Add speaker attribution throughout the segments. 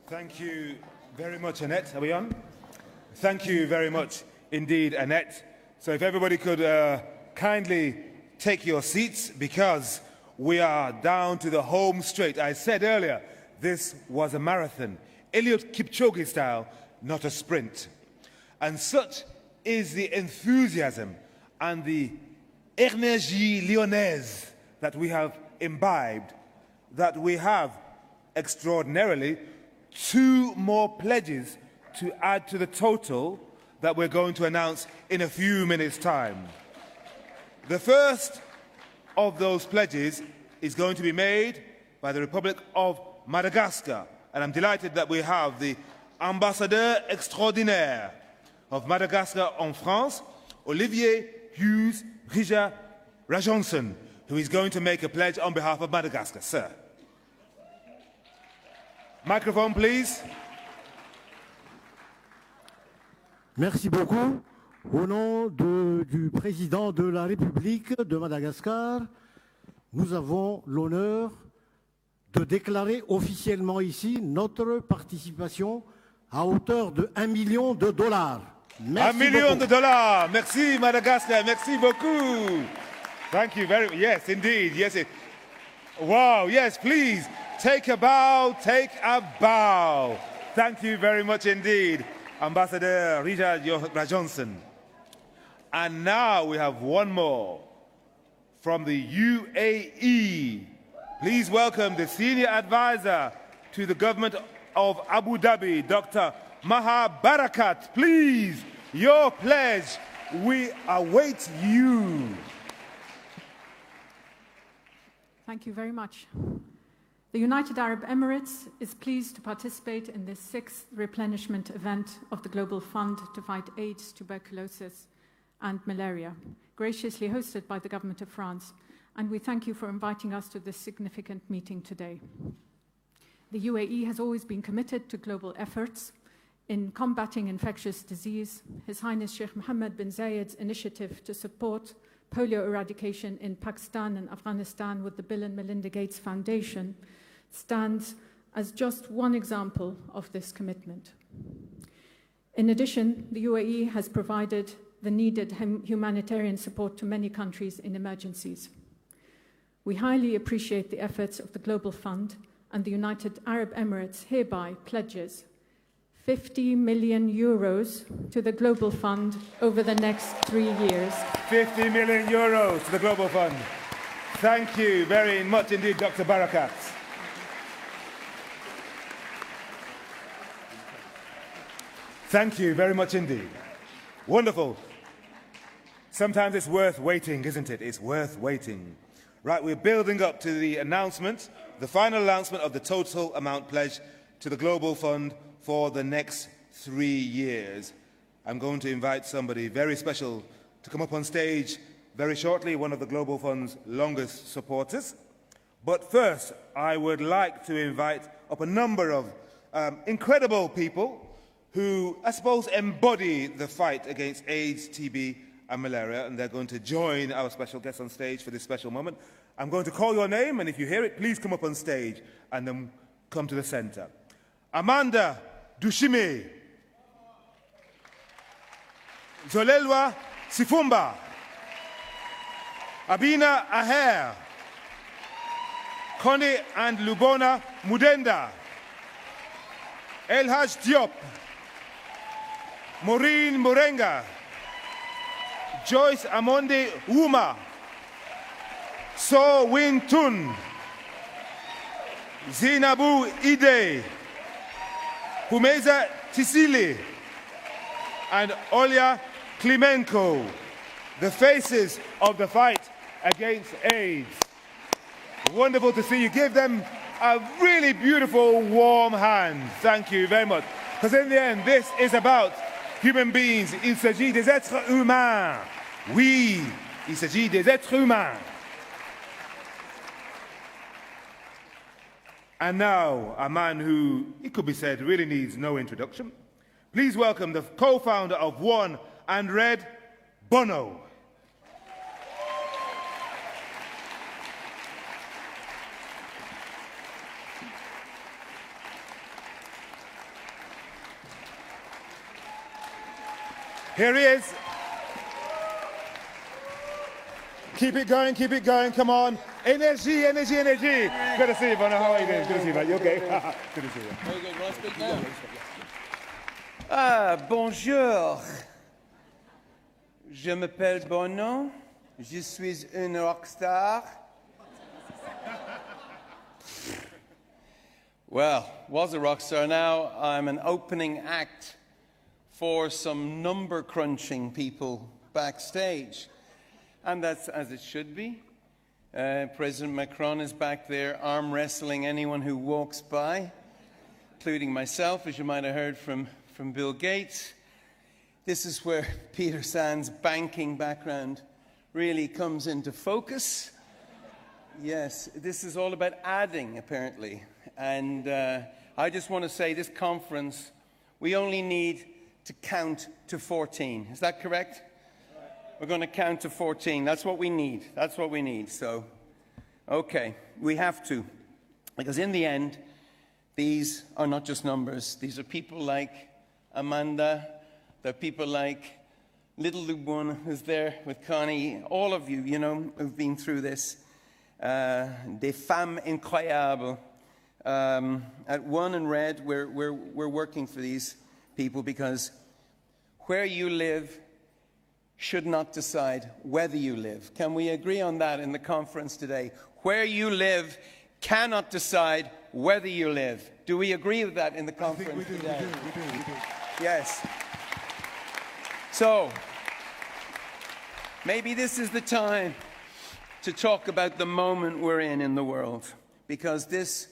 Speaker 1: Thank you very much, Annette. Are we on? Thank you very much indeed, Annette. So if everybody could kindly take your seats, because we are down to the home straight. I said earlier, this was a marathon, Eliud Kipchoge style, not a sprint. And such is the enthusiasm and the énergie lyonnaise that we have imbibed, that we have extraordinarily 2 more pledges to add to the total that we're going to announce in a few minutes' time. The first of those pledges is going to be made by the Republic of Madagascar, and I'm delighted that we have the Ambassadeur Extraordinaire of Madagascar en France, Olivier Hughes Rija Rajonson, who is going to make a pledge on behalf of Madagascar. Sir. Microphone, please.
Speaker 2: Merci beaucoup. Au nom du président de la République de Madagascar, nous avons l'honneur de déclarer officiellement ici notre participation à hauteur de $1 million. Merci
Speaker 1: $1 million. Merci Madagascar. Merci beaucoup. Thank you very much. Yes, indeed. Yes. Wow. Yes, please. Take a bow. Take a bow. Thank you very much indeed, Ambassador Rija Rajonson. And now we have one more from the UAE. Please welcome the senior advisor to the government of Abu Dhabi, Dr. Maha Barakat. Please, your pledge. We await you.
Speaker 3: Thank you very much. The United Arab Emirates is pleased to participate in this 6th replenishment event of the Global Fund to fight AIDS, tuberculosis, and malaria, graciously hosted by the Government of France, and we thank you for inviting us to this significant meeting today. The UAE has always been committed to global efforts in combating infectious disease. His Highness Sheikh Mohammed bin Zayed's initiative to support polio eradication in Pakistan and Afghanistan with the Bill and Melinda Gates Foundation stands as just one example of this commitment. In addition, the UAE has provided the needed humanitarian support to many countries in emergencies. We highly appreciate the efforts of the Global Fund, and the United Arab Emirates hereby pledges €50 million to the Global Fund over the next 3 years.
Speaker 1: €50 million to the Global Fund. Thank you very much indeed, Dr. Barakat. Thank you very much indeed. Wonderful. Sometimes it's worth waiting, isn't it? It's worth waiting. Right, we're building up to the announcement, the final announcement of the total amount pledged to the Global Fund for the next 3 years. I'm going to invite somebody very special to come up on stage very shortly, one of the Global Fund's longest supporters. But first, I would like to invite up a number of incredible people who, I suppose, embody the fight against AIDS, TB, and malaria, and they're going to join our special guests on stage for this special moment. I'm going to call your name, and if you hear it, please come up on stage and then come to the center. Amanda Dushime, Zolelwa Sifumba, Abina Aher, Connie and Lubona Mudenda, Elhaj Diop, Maureen Morenga, Joyce Amonde Wuma, So Win Tun, Zinabu Ide, Humeza Tisili, and Olya Klimenko, the faces of the fight against AIDS. Wonderful to see you. Give them a really beautiful, warm hand. Thank you very much. Because in the end, this is about human beings. Il s'agit des êtres humains. Oui, il s'agit des êtres humains. And now, a man who, it could be said, really needs no introduction. Please welcome the co-founder of One and Red, Bono. Here he is. Keep it going, come on. Energy. Good to see you, Bono. How are you doing? Good to see you, mate. You okay? Good to see you.
Speaker 4: Very good. Want to speak now? Ah, bonjour. Je m'appelle Bono. Je suis une rockstar. Well, was a rock star. Now I'm an opening act for some number crunching people backstage. And that's as it should be. President Macron is back there arm wrestling anyone who walks by, including myself, as you might have heard from Bill Gates. This is where Peter Sand's banking background really comes into focus. Yes, this is all about adding, apparently. And I just want to say this conference, we only need to count to 14. Is that correct? We're going to count to 14. That's what we need. That's what we need. So, okay, we have to. Because in the end, these are not just numbers. These are people like Amanda. They're people like little Lubun, who's there with Connie. All of you, you know, who've been through this. Des femmes incroyables. At One and Red, we're working for these people because where you live should not decide whether you live. Can we agree on that in the conference today? Where you live cannot decide whether you live. Do we agree with that in the conference today? We do. Yes. So, maybe this is the time to talk about the moment we're in the world, because this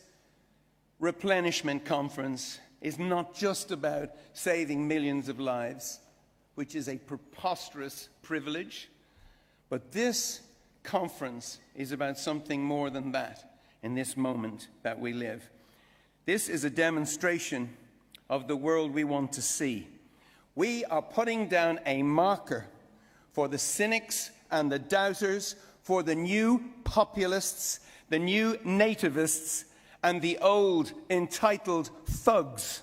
Speaker 4: replenishment conference is not just about saving millions of lives, which is a preposterous privilege, but this conference is about something more than that in this moment that we live. This is a demonstration of the world we want to see. We are putting down a marker for the cynics and the doubters, for the new populists, the new nativists, and the old entitled thugs.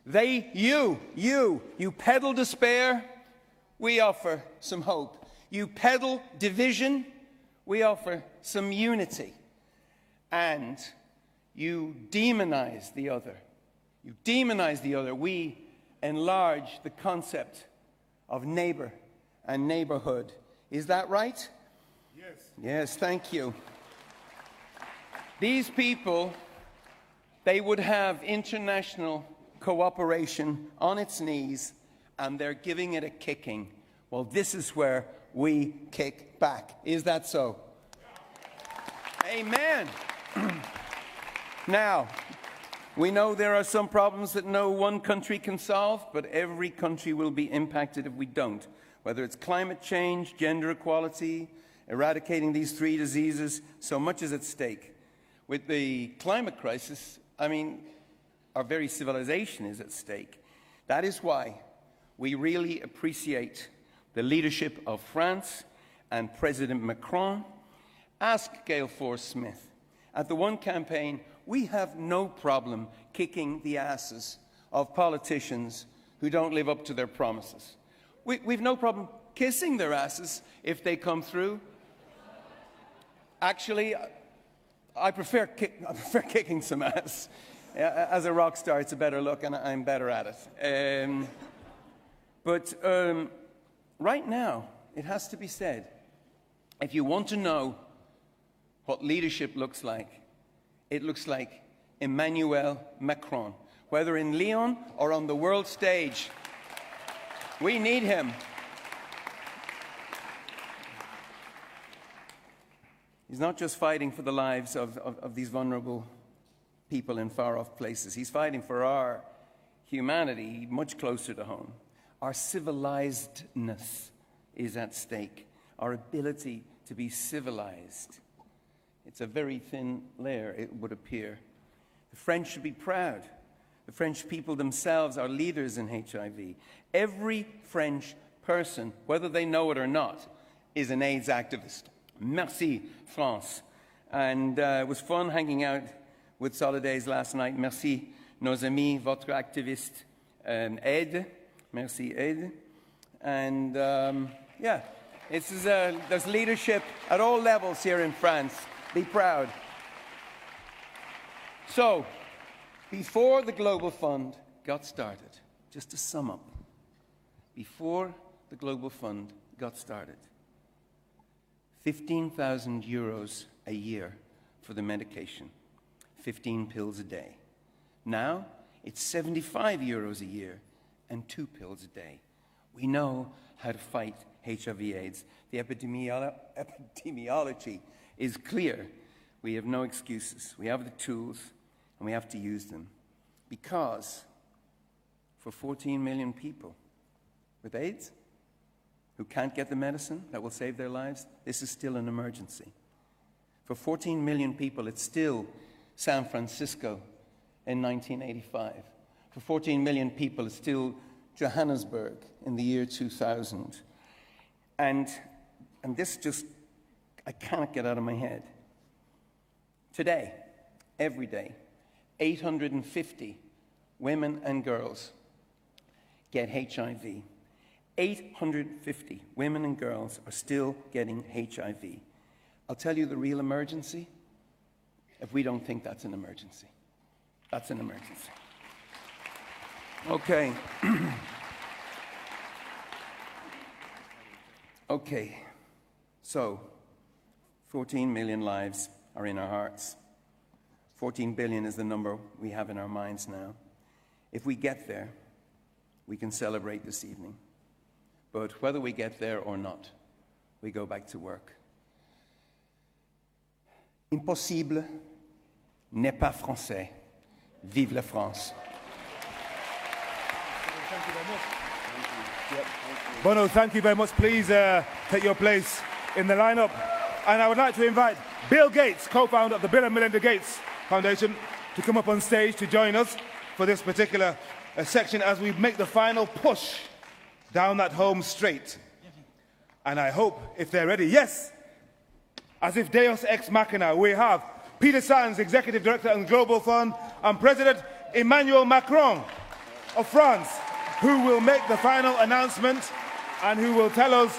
Speaker 4: You peddle despair, we offer some hope. You peddle division, we offer some unity. And you demonize the other. We enlarge the concept of neighbor and neighborhood. Is that right?
Speaker 1: Yes.
Speaker 4: Yes, thank you. These people, they would have international cooperation on its knees, and they're giving it a kicking. Well, this is where we kick back. Is that so? Amen. Now, we know there are some problems that no one country can solve, but every country will be impacted if we don't. Whether it's climate change, gender equality, eradicating these 3 diseases, so much is at stake. With the climate crisis, I mean, our very civilization is at stake. That is why we really appreciate the leadership of France and President Macron. Ask Gail Force-Smith. At the One campaign, we have no problem kicking the asses of politicians who don't live up to their promises. We've no problem kissing their asses if they come through. Actually, I prefer kicking some ass. As a rock star, it's a better look, and I'm better at it. But right now, it has to be said, if you want to know what leadership looks like, it looks like Emmanuel Macron. Whether in Lyon or on the world stage, we need him. He's not just fighting for the lives of these vulnerable people in far-off places. He's fighting for our humanity much closer to home. Our civilizedness is at stake. Our ability to be civilized. It's a very thin layer, it would appear. The French should be proud. The French people themselves are leaders in HIV. Every French person, whether they know it or not, is an AIDS activist. Merci, France. And it was fun hanging out with Solidays last night. Merci, nos amis, votre activiste, Aide. Merci, Aide. And yeah, there's leadership at all levels here in France. Be proud. So, before the Global Fund got started, just to sum up, before the Global Fund got started, 15,000 euros a year for the medication, 15 pills a day. Now, it's 75 euros a year and 2 pills a day. We know how to fight HIV/AIDS. The epidemiology is clear. We have no excuses. We have the tools, and we have to use them. Because for 14 million people with AIDS who can't get the medicine that will save their lives, this is still an emergency. For 14 million people, it's still San Francisco in 1985. For 14 million people, it's still Johannesburg in the year 2000. And this just, I cannot get out of my head. Today, every day, 850 women and girls get HIV. 850 women and girls are still getting HIV. I'll tell you the real emergency, if we don't think that's an emergency. That's an emergency. Okay. Okay. So, 14 million lives are in our hearts. 14 billion is the number we have in our minds now. If we get there, we can celebrate this evening. But whether we get there or not, we go back to work. Impossible n'est pas français. Vive la France.
Speaker 1: Thank you very much. Bono, thank you very much. Please take your place in the lineup. And I would like to invite Bill Gates, co-founder of the Bill and Melinda Gates Foundation, to come up on stage to join us for this particular section as we make the final push down that home straight. And I hope, if they're ready, yes, as if Deus Ex Machina, we have Peter Sands, Executive Director of the Global Fund, and President Emmanuel Macron of France, who will make the final announcement and who will tell us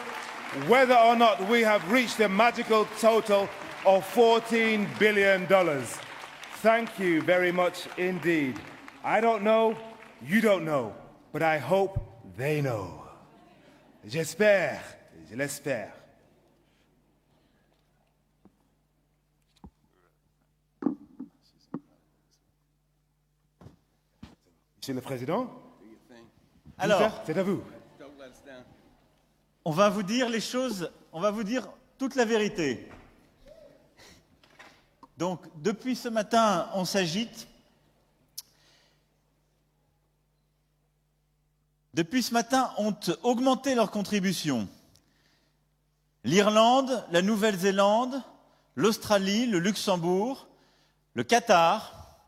Speaker 1: whether or not we have reached the magical total of $14 billion. Thank you very much indeed. I don't know, you don't know, but I hope they know. J'espère, je l'espère. Monsieur le Président,
Speaker 5: alors,
Speaker 1: c'est à vous.
Speaker 5: On va vous dire les choses, on va vous dire toute la vérité. Donc, depuis ce matin, on s'agite. Depuis ce matin, ont augmenté leurs contributions. L'Irlande, la Nouvelle-Zélande, l'Australie, le Luxembourg, le Qatar,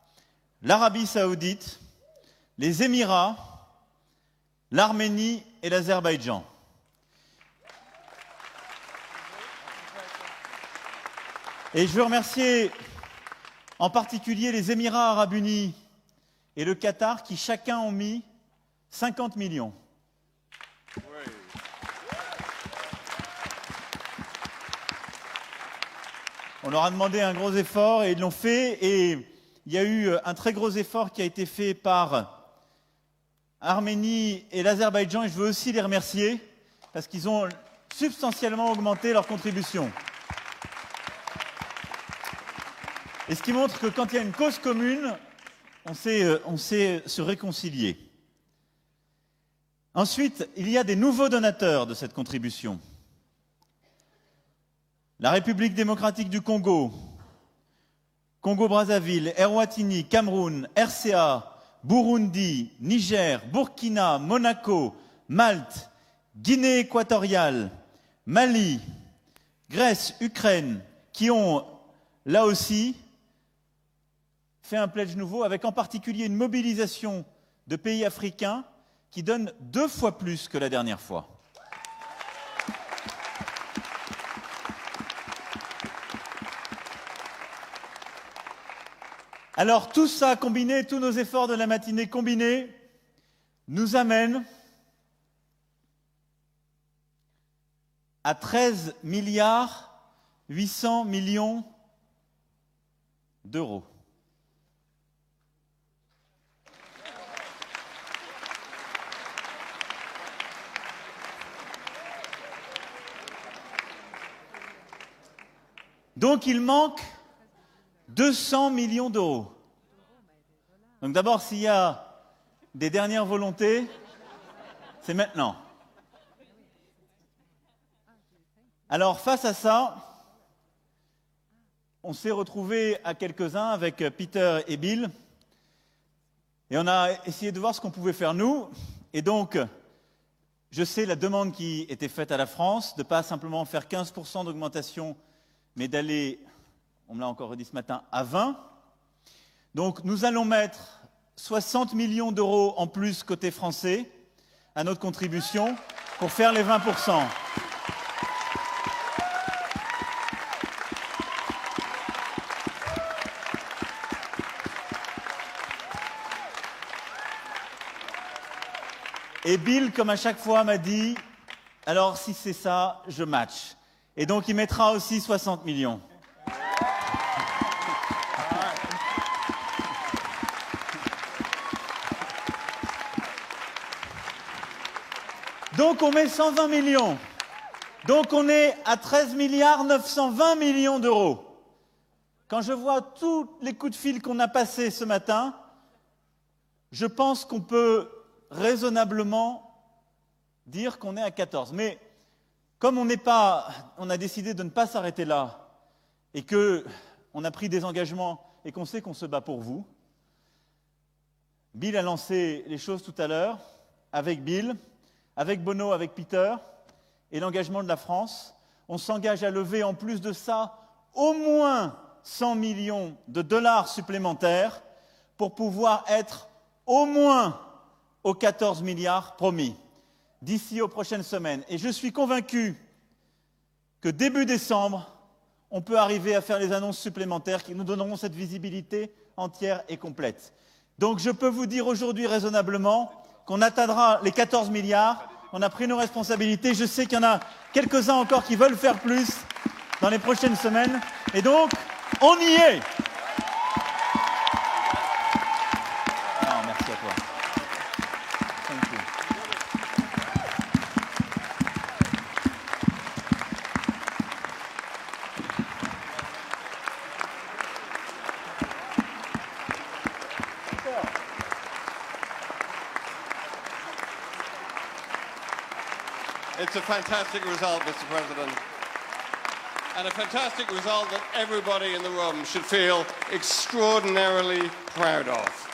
Speaker 5: l'Arabie Saoudite, les Émirats, l'Arménie et l'Azerbaïdjan. Et je veux remercier en particulier les Émirats arabes unis et le Qatar qui chacun ont mis 50 millions. On leur a demandé un gros effort et ils l'ont fait. Et il y a eu un très gros effort qui a été fait par Arménie et l'Azerbaïdjan. Et je veux aussi les remercier parce qu'ils ont substantiellement augmenté leurs contributions. Et ce qui montre que quand il y a une cause commune, on sait se réconcilier. Ensuite, il y a des nouveaux donateurs de cette contribution. La République démocratique du Congo, Congo-Brazzaville, Eswatini, Cameroun, RCA, Burundi, Niger, Burkina, Monaco, Malte, Guinée équatoriale, Mali, Grèce, Ukraine, qui ont, là aussi, fait un pledge nouveau, avec en particulier une mobilisation de pays africains qui donnent 2 fois plus que la dernière fois. Alors tout ça combiné, tous nos efforts de la matinée combinés, nous amènent à 13 milliards 800 millions d'euros. Donc il manque 200 millions d'euros. Donc d'abord, s'il y a des dernières volontés, c'est maintenant. Alors face à ça, on s'est retrouvés à quelques-uns avec Peter et Bill, et on a essayé de voir ce qu'on pouvait faire nous. Et donc, je sais la demande qui était faite à la France, de ne pas simplement faire 15% d'augmentation, mais d'aller, on me l'a encore dit ce matin, à 20%. Donc nous allons mettre 60 millions d'euros en plus côté français à notre contribution pour faire les 20%. Et Bill, comme à chaque fois, m'a dit « Alors, si c'est ça, je match ». Et donc, il mettra aussi 60 millions. Donc, on met 120 millions. Donc, on est à 13 milliards 920 millions d'euros. Quand je vois tous les coups de fil qu'on a passés ce matin, je pense qu'on peut raisonnablement dire qu'on est à 14. Mais comme on a décidé de ne pas s'arrêter là et qu'on a pris des engagements et qu'on sait qu'on se bat pour vous, Bill a lancé les choses tout à l'heure avec Bill, avec Bono, avec Peter et l'engagement de la France. On s'engage à lever en plus de ça au moins 100 millions de dollars supplémentaires pour pouvoir être au moins aux 14 milliards promis d'ici aux prochaines semaines. Et je suis convaincu que début décembre, on peut arriver à faire les annonces supplémentaires qui nous donneront cette visibilité entière et complète. Donc je peux vous dire aujourd'hui raisonnablement qu'on atteindra les 14 milliards. On a pris nos responsabilités. Je sais qu'il y en a quelques-uns encore qui veulent faire plus dans les prochaines semaines. Et donc, on y est. Non, merci à toi. Thank you.
Speaker 6: It's a fantastic result, Mr. President. And a fantastic result that everybody in the room should feel extraordinarily proud of.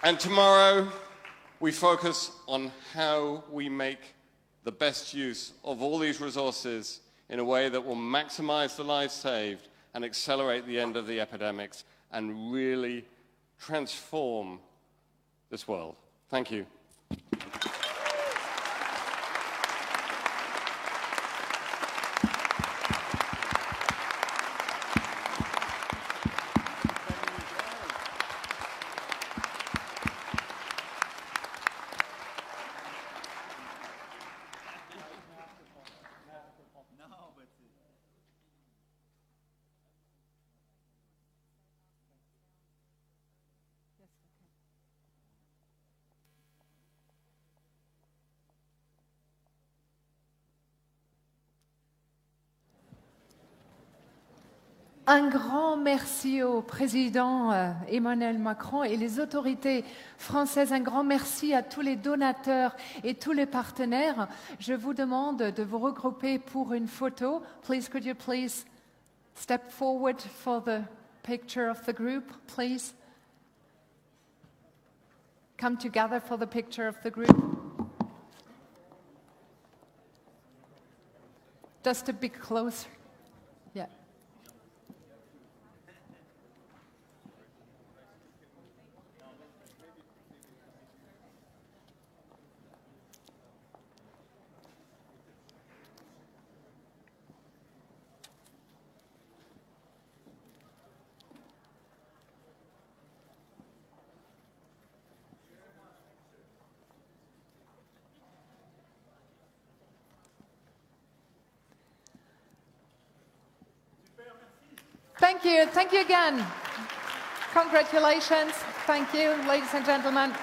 Speaker 6: And tomorrow, we focus on how we make the best use of all these resources in a way that will maximize the lives saved and accelerate the end of the epidemics and really transform this world. Thank you.
Speaker 7: Un grand merci au président Emmanuel Macron et les autorités françaises. Un grand merci à tous les donateurs et tous les partenaires. Je vous demande de vous regrouper pour une photo. Please, could you please step forward for the picture of the group, please? Come together for the picture of the group. Just a bit closer. Yeah. Thank you. Thank you again. Congratulations. Thank you, ladies and gentlemen.